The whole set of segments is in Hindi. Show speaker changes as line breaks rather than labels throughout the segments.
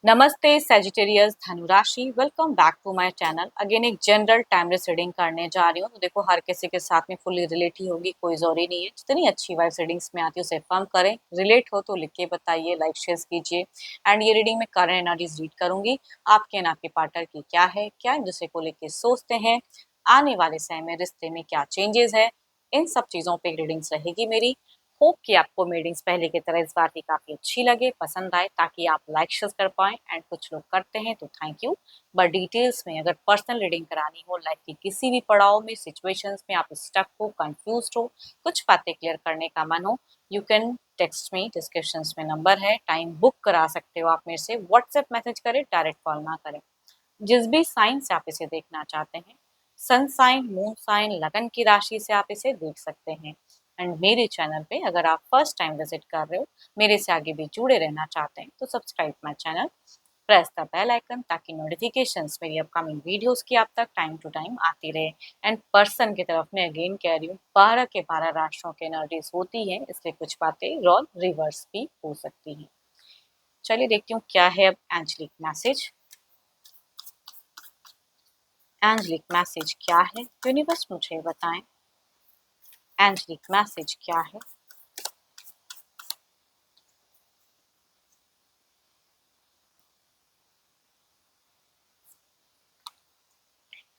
नमस्ते सेजिटेरियस धनुराशि, welcome back to my channel. Again एक जनरल टाइमलेस रीडिंग करने जा रही हूँ। तो देखो, हर किसी के साथ में फुल्ली रिलेट ही होगी, कोई जरूरी नहीं है। जितनी अच्छी वाइब्स रीडिंग्स में आती है उसे फर्म करें। रिलेट हो तो लिख के बताइए, लाइक शेयर कीजिए। एंड ये रीडिंग में करंट एनर्जीज रीड करूंगी। आपके एंड आपके पार्टनर की क्या है, क्या एक दूसरे को लेके सोचते हैं, आने वाले समय में रिश्ते में क्या चेंजेस है, इन सब चीजों पर रीडिंग्स रहेगी मेरी। होप कि आपको मीटिंग्स पहले की तरह इस बार भी काफी अच्छी लगे, पसंद आए, ताकि आप लाइक शेयर कर पाएं। एंड कुछ लोग करते हैं तो थैंक यू। बट डिटेल्स में अगर पर्सनल रीडिंग करानी हो, लाइफ की किसी भी पड़ाव में, सिचुएशंस में आप स्टक हो, कंफ्यूज हो, कुछ बातें क्लियर करने का मन हो, you can text me. Description में नंबर है, टाइम बुक करा सकते हो आप मेरे से। व्हाट्सएप मैसेज करें, डायरेक्ट कॉल ना करें। जिस भी साइन से आप इसे देखना चाहते हैं, सन साइन, मून साइन, लगन की राशि से आप इसे देख सकते हैं। एंड मेरे चैनल पे अगर आप फर्स्ट टाइम विजिट कर रहे हो, मेरे से आगे भी जुड़े रहना चाहते हैं, तो subscribe my channel, press the bell icon, ताकि नोटिफिकेशंस मेरी अपकमिंग वीडियोस की आप तक टाइम टू टाइम आती रहे। एंड पर्सन की तरफ मैं अगेन कह रही हूँ, 12 के 12 राशियों के एनर्जीज होती हैं, इसलिए कुछ बातें रोल रिवर्स भी हो सकती हैं। चलिए देखती हूँ क्या है अब एंजलिक मैसेज। एंजलिक मैसेज क्या है, यूनिवर्स मुझे बताएं। एंजलिक मैसेज क्या है।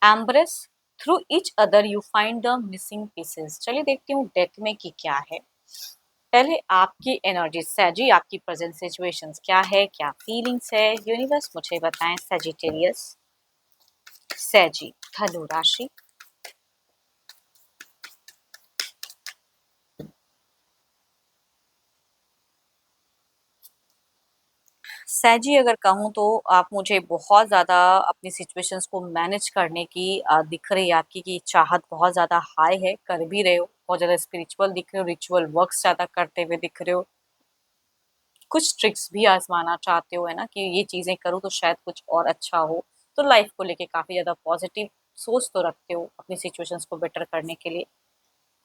Embrace, through each other you find the missing pieces. चलिए देखती हूँ डेक में कि क्या है। पहले आपकी एनर्जी सैजी, आपकी प्रेजेंट सिचुएशंस क्या है, क्या फीलिंग्स है, यूनिवर्स मुझे बताएं। सैजिटेरियस, सैजी, धनु राशि। सैजी, अगर कहूँ तो आप मुझे बहुत ज़्यादा अपनी सिचुएशंस को मैनेज करने की दिख रही है आपकी, कि चाहत बहुत ज़्यादा हाई है, कर भी रहे हो, बहुत ज़्यादा स्पिरिचुअल दिख रहे हो, रिचुअल वर्क्स ज़्यादा करते हुए दिख रहे हो, कुछ ट्रिक्स भी आजमाना चाहते हो, है ना, कि ये चीज़ें करूँ तो शायद कुछ और अच्छा हो। तो लाइफ को लेके काफ़ी ज़्यादा पॉजिटिव सोच तो रखते हो अपनी सिचुएशंस को बेटर करने के लिए।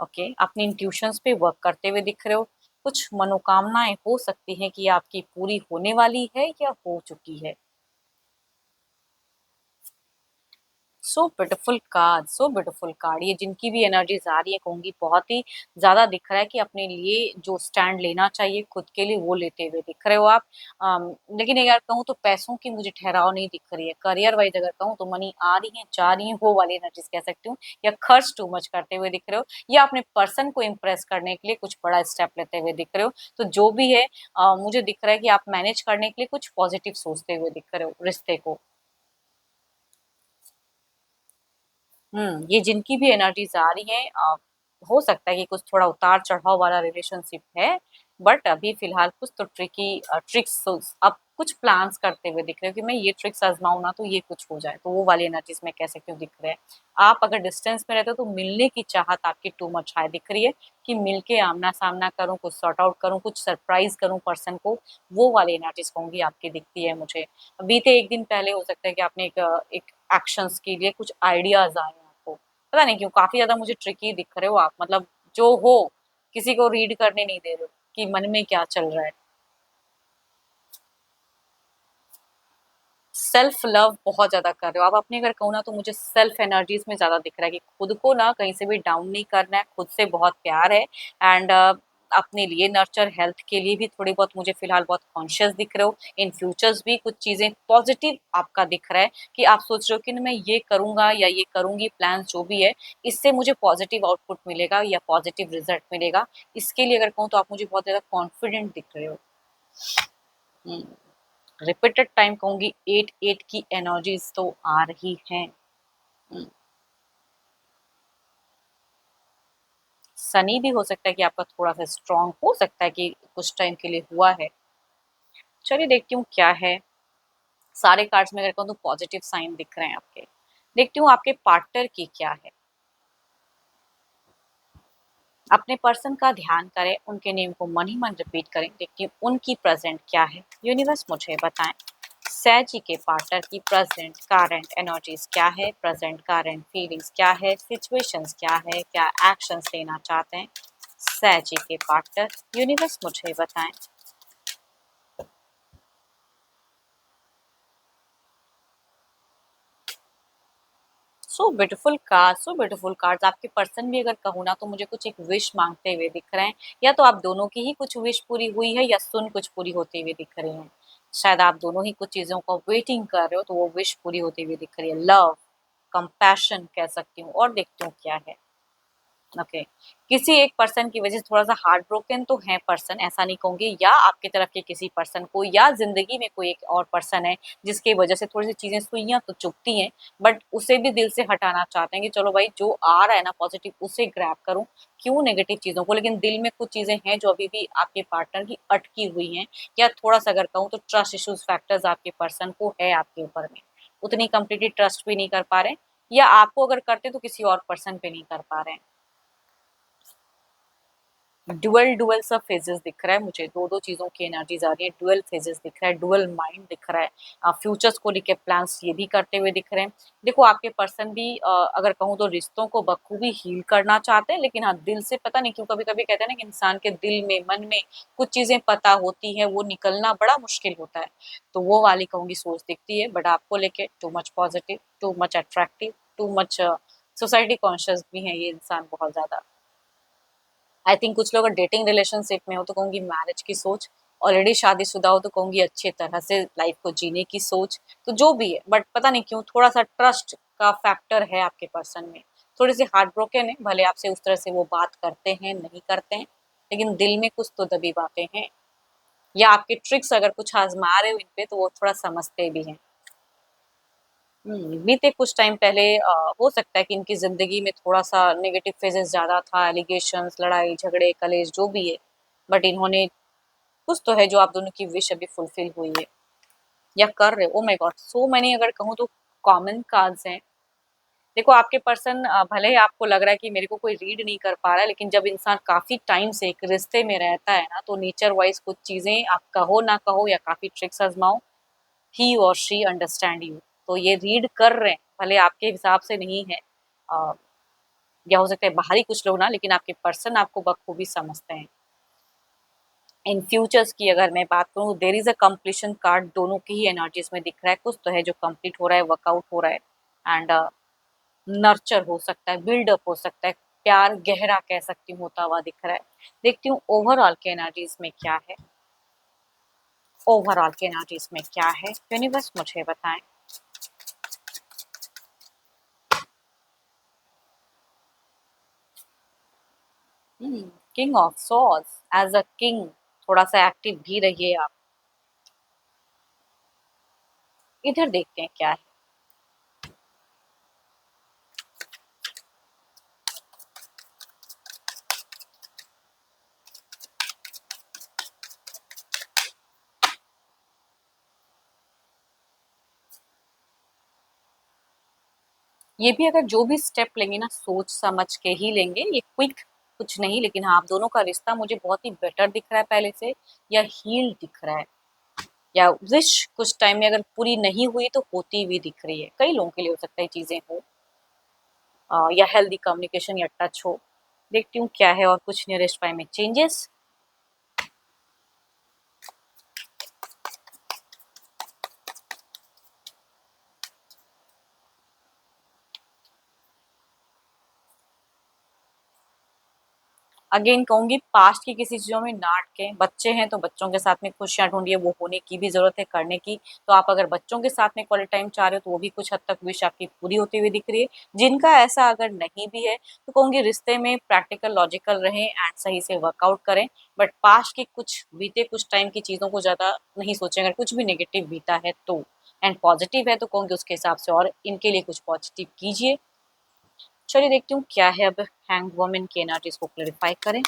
ओके, अपनी इंट्यूशंस पे वर्क करते हुए दिख रहे हो। कुछ मनोकामनाएं हो सकती हैं कि आपकी पूरी होने वाली है या हो चुकी है। So beautiful card, so beautiful card. ये जिनकी भी एनर्जीज आ रही है, कहूंगी बहुत ही ज्यादा दिख रहा है कि अपने लिए जो स्टैंड लेना चाहिए खुद के लिए, वो लेते हुए दिख रहे हो आप। लेकिन अगर कहूँ तो पैसों की मुझे ठहराव नहीं दिख रही है। करियर वाइज अगर कहूँ तो मनी आ रही है, जा रही है, वो वाली एनर्जीज कह सकती हूँ। या खर्च टू मच करते हुए दिख रहे हो, या अपने पर्सन को इम्प्रेस करने के लिए कुछ बड़ा स्टेप लेते हुए दिख रहे हो। तो जो भी है, मुझे दिख रहा है कि आप मैनेज करने के लिए कुछ पॉजिटिव सोचते हुए दिख रहे हो रिश्ते को। ये जिनकी भी एनर्जीज आ रही हैं, हो सकता है कि कुछ थोड़ा उतार चढ़ाव वाला रिलेशनशिप है। बट अभी फिलहाल कुछ तो ट्रिक्स अब कुछ प्लान्स करते हुए दिख रहे हो, कि मैं ये ट्रिक्स आजमाऊं ना तो ये कुछ हो जाए। तो वो वाली एनर्जीज में कह सकती हूँ दिख रहे हैं। आप अगर डिस्टेंस में रहते हो तो मिलने की चाहत आपकी टू मच हाई दिख रही है, कि मिलके आमना सामना करूं, कुछ सॉर्ट आउट करूं, कुछ सरप्राइज करूं पर्सन को। वो वाली एनर्जीज कहूंगी आपकी दिखती है मुझे। बीते एक दिन पहले हो सकता है कि आपने एक एक्शंस के लिए कुछ आइडियाज आए आपको। पता नहीं क्यों काफी ज्यादा मुझे ट्रिकी दिख रहे हो आप, मतलब जो हो, किसी को रीड करने नहीं दे रहे हो कि मन में क्या चल रहा है। सेल्फ लव बहुत ज्यादा कर रहे हो आप अपनी, अगर कहूँ ना तो मुझे सेल्फ एनर्जीज में ज्यादा दिख रहा है कि खुद को ना कहीं से भी डाउन नहीं करना है, खुद से बहुत प्यार है। एंड अपने लिए नर्चर, हेल्थ के लिए भी थोड़ी बहुत मुझे फिलहाल बहुत कॉन्शियस दिख रहे हो। इन फ्यूचर्स भी कुछ चीजें पॉजिटिव आपका दिख रहा है, कि आप सोच रहे हो कि मैं ये करूंगा या ये करूंगी, प्लान जो भी है, इससे मुझे पॉजिटिव आउटपुट मिलेगा या पॉजिटिव रिजल्ट मिलेगा। इसके लिए अगर कहूँ तो आप मुझे बहुत ज्यादा कॉन्फिडेंट दिख रहे हो। रिपीटेड टाइम कहूंगी, 8 8 की एनर्जीज तो आ रही हैं। हम्म, सनी भी हो सकता है कि आपका थोड़ा सा स्ट्रांग हो सकता है कि कुछ टाइम के लिए हुआ है। चलिए देखती हूँ क्या है। सारे कार्ड्स में अगर कहूँ तो पॉजिटिव साइन दिख रहे हैं आपके। देखती हूँ आपके पार्टनर की क्या है। अपने पर्सन का ध्यान करें, उनके नेम को मन ही मन रिपीट करें। देखती हूँ उनकी प्रेजेंट क्या है, यूनिवर्स मुझे बताएं। सैजी के पार्टनर की प्रेजेंट करंट एनर्जीज क्या है, प्रेजेंट करंट फीलिंग्स क्या है, सिचुएशंस क्या है, क्या एक्शंस लेना चाहते हैं। सैजी के पार्टनर, यूनिवर्स मुझे बताएं। So beautiful cards. आपके पर्सन भी अगर कहूँ ना तो मुझे कुछ एक विश मांगते हुए दिख रहे हैं, या तो आप दोनों की ही कुछ विश पूरी हुई है या सुन कुछ पूरी होते हुए दिख रही हैं। शायद आप दोनों ही कुछ चीजों को वेटिंग कर रहे हो, तो वो विश पूरी होती हुई दिख रही है। लव, कंपैशन कह सकती हूँ, और देखती हूँ क्या है। ओके, किसी एक पर्सन की वजह से थोड़ा-सा हार्ट ब्रोकन तो है पर्सन, ऐसा नहीं कहूँगी, या आपकी तरफ के किसी पर्सन को, या ज़िंदगी में कोई एक और पर्सन है जिसकी वजह से थोड़ी-सी चीज़ें सुइयाँ तो चुभती हैं, बट उसे भी दिल से हटाना चाहते हैं कि चलो भाई जो आ रहा है ना पॉजिटिव उसे ग्रैब करूँ, क्यों नेगेटिव चीज़ों को। लेकिन दिल में कुछ चीज़ें हैं जो अभी भी आपके पार्टनर की अटकी हुई हैं, या थोड़ा-सा अगर कहूँ तो ट्रस्ट इश्यूज़ फैक्टर्स आपके पर्सन को है आपके ऊपर में। उतनी कंप्लीटली ट्रस्ट भी नहीं कर पा रहे हैं, या आपको अगर करते तो किसी और पर्सन पे नहीं कर पा रहे हैं। डुअल डुअल सा फेजेस दिख रहा है मुझे, दो दो चीजों की एनर्जीज आ रही है। डुअल फेजेस दिख रहा है, डुअल माइंड दिख रहा है, फ्यूचर्स को लेके प्लान्स ये भी करते हुए दिख रहे हैं। देखो आपके पर्सन भी अगर कहूँ तो रिश्तों को बखूबी हील करना चाहते हैं, लेकिन हाँ दिल से पता नहीं क्यों कभी कभी कहते हैं ना कि इंसान के दिल में मन में कुछ चीजें पता होती है, वो निकलना बड़ा मुश्किल होता है। तो वो वाली कहूंगी सोच दिखती है, बट आपको लेके too much positive, too much attractive, too much society conscious भी है ये इंसान बहुत ज्यादा। आई थिंक कुछ लोग डेटिंग रिलेशनशिप में हो तो कहूँगी मैरिज की सोच, ऑलरेडी शादीशुदा हो तो कहूँगी अच्छे तरह से लाइफ को जीने की सोच। तो जो भी है, बट पता नहीं क्यों थोड़ा सा ट्रस्ट का फैक्टर है आपके पर्सन में। थोड़ी सी हार्ट ब्रोकन है, भले आपसे उस तरह से वो बात करते हैं नहीं करते हैं, लेकिन दिल में कुछ तो दबी बातें हैं, या आपके ट्रिक्स अगर कुछ आजमा रहे हो इन पे तो वो थोड़ा समझते भी हैं। बीते कुछ टाइम पहले हो सकता है कि इनकी ज़िंदगी में थोड़ा-सा नेगेटिव फ़ेजेज़ ज़्यादा था, एलिगेशंस, लड़ाई झगड़े, कलेश जो भी है, बट इन्होंने कुछ तो है जो आप दोनों की विश अभी फुलफ़िल हुई है या कर रहे हो। Oh my God! So many अगर कहूँ तो कॉमन कार्ड्स हैं। देखो आपके पर्सन भले ही आपको लग रहा है कि मेरे को कोई रीड नहीं कर पा रहा है, लेकिन जब इंसान काफ़ी टाइम से एक रिश्ते में रहता है ना, तो नेचर वाइज़ कुछ चीज़ें आप कहो ना कहो या काफ़ी ट्रिक्स आज़माओ, ही और शी अंडरस्टैंड यू। तो ये रीड कर रहे हैं, भले आपके हिसाब से नहीं है, अ, या हो सकता है बाहरी कुछ लोग ना, लेकिन आपके पर्सन आपको बखूबी समझते हैं। इन फ्यूचर्स की अगर मैं बात करूँ, there is a completion card, दोनों की ही एनर्जीज़ में दिख रहा है, कुछ तो है जो कंप्लीट हो रहा है, वर्कआउट हो रहा है, एंड नर्चर हो सकता है, बिल्डअप हो सकता है, प्यार गहरा कह सकती हूँ होता हुआ दिख रहा है। देखती हूँ ओवरऑल के एनर्जीज़ में क्या है, ओवरऑल के एनर्जीज़ में क्या है, यूनिवर्स मुझे बताएँ। King of swords, as a king थोड़ा सा एक्टिव भी रहिए आप। इधर देखते हैं क्या है। ये भी अगर जो भी स्टेप लेंगे ना सोच समझ के ही लेंगे, ये क्विक कुछ नहीं, लेकिन हाँ आप दोनों का रिश्ता मुझे बहुत ही बेटर दिख रहा है पहले से, या हील दिख रहा है, या विश कुछ टाइम में अगर पूरी नहीं हुई तो होती हुई दिख रही है। कई लोगों के लिए हो सकता है चीजें हो, या हेल्दी कम्युनिकेशन या टच हो। देखती हूँ क्या है, और कुछ नियरेस्ट बाय में चेंजेस। अगेन कहूँगी पास्ट की किसी चीज़ों में ना अटकें, बच्चे हैं तो बच्चों के साथ में खुशियाँ ढूँढिए, वो होने की भी ज़रूरत है, करने की। तो आप अगर बच्चों के साथ में क्वालिटी टाइम चाह रहे हो तो वो भी कुछ हद तक विश आपकी पूरी होती हुई दिख रही है। जिनका ऐसा अगर नहीं भी है तो कहूँगी रिश्ते में प्रैक्टिकल, लॉजिकल रहें एंड सही से वर्कआउट करें। बट पास्ट की कुछ बीते कुछ टाइम की चीज़ों को ज़्यादा नहीं सोचें, अगर कुछ भी नेगेटिव बीता है तो। एंड पॉजिटिव है तो कहूँगी उसके हिसाब से और इनके लिए कुछ पॉजिटिव कीजिए। चलिए देखती हूँ क्या है, अब हैंग वुमन की एनर्जीज को क्लैरिफाई करें।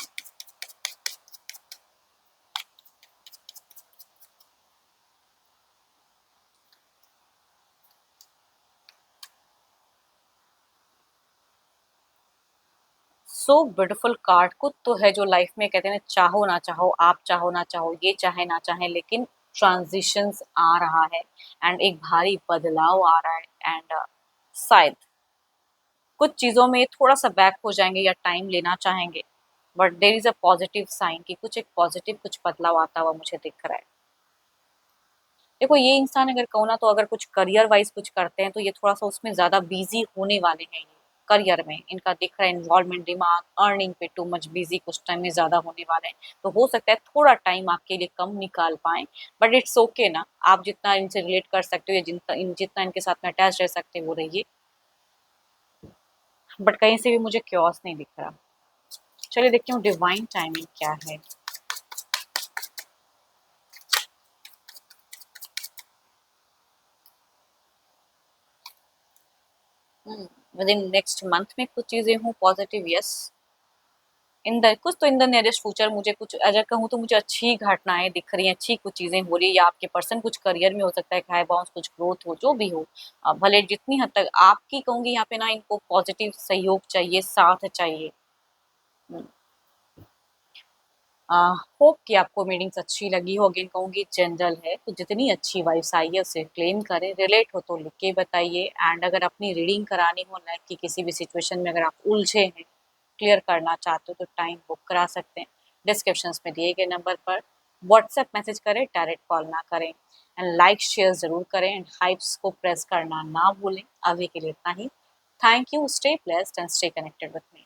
सो ब्यूटीफुल कार्ड को तो है जो लाइफ में कहते हैं ना, चाहो ना चाहो, आप चाहो ना चाहो, ये चाहे ना चाहे, लेकिन ट्रांजिशंस आ रहा है एंड एक भारी बदलाव आ रहा है, एंड शायद कुछ चीज़ों में थोड़ा सा बैक हो जाएंगे या टाइम लेना चाहेंगे, but there is a positive sign कि कुछ एक पॉजिटिव कुछ बदलाव आता हुआ मुझे दिख रहा है। देखो ये इंसान अगर कहूँ ना तो अगर कुछ करियर वाइज कुछ करते हैं तो ये थोड़ा सा उसमें ज्यादा बिजी होने वाले हैं। ये करियर में इनका दिख रहा है इन्वॉल्वमेंट, दिमाग अर्निंग पे टू मच बिजी कुछ टाइम में ज्यादा होने वाले हैं। तो हो सकता है थोड़ा टाइम आपके लिए कम निकाल पाए, बट इट्स ओके ना। आप जितना इनसे रिलेट कर सकते हो या जितना इनके साथ में अटैच रह सकते हो वो रहिए। बट कहीं से भी मुझे क्योस नहीं दिख रहा। चलिए देखती हूँ डिवाइन टाइमिंग क्या है। विद इन नेक्स्ट मंथ में कुछ चीजें हों पॉजिटिव, यस। इन द कुछ तो इन द नियरेस्ट फ्यूचर मुझे कुछ अगर कहूँ तो मुझे अच्छी घटनाएं दिख रही हैं, अच्छी कुछ चीजें हो रही है, या आपके पर्सन कुछ करियर में हो सकता है हाई बाउंस कुछ ग्रोथ हो, जो भी हो। भले जितनी हद तक आपकी कहूंगी यहाँ पे ना, इनको पॉजिटिव सहयोग चाहिए, साथ चाहिए। होप कि आपको मीटिंग्स अच्छी लगी होगी। कहूँगी जनरल है तो जितनी अच्छी वाइब्स आई है उसे क्लेम करें, रिलेट हो तो लिख के बताइए। एंड अगर अपनी रीडिंग करानी हो लाइफ की किसी भी सिचुएशन में, अगर आप उलझे हैं, क्लियर करना चाहते हो, तो टाइम बुक करा सकते हैं। डिस्क्रिप्शंस में दिए गए नंबर पर व्हाट्सएप मैसेज करें, डायरेक्ट कॉल ना करें। एंड लाइक शेयर ज़रूर करें एंड हाइप्स को प्रेस करना ना भूलें। अभी के लिए इतना ही। Thank you, stay blessed and stay connected with me.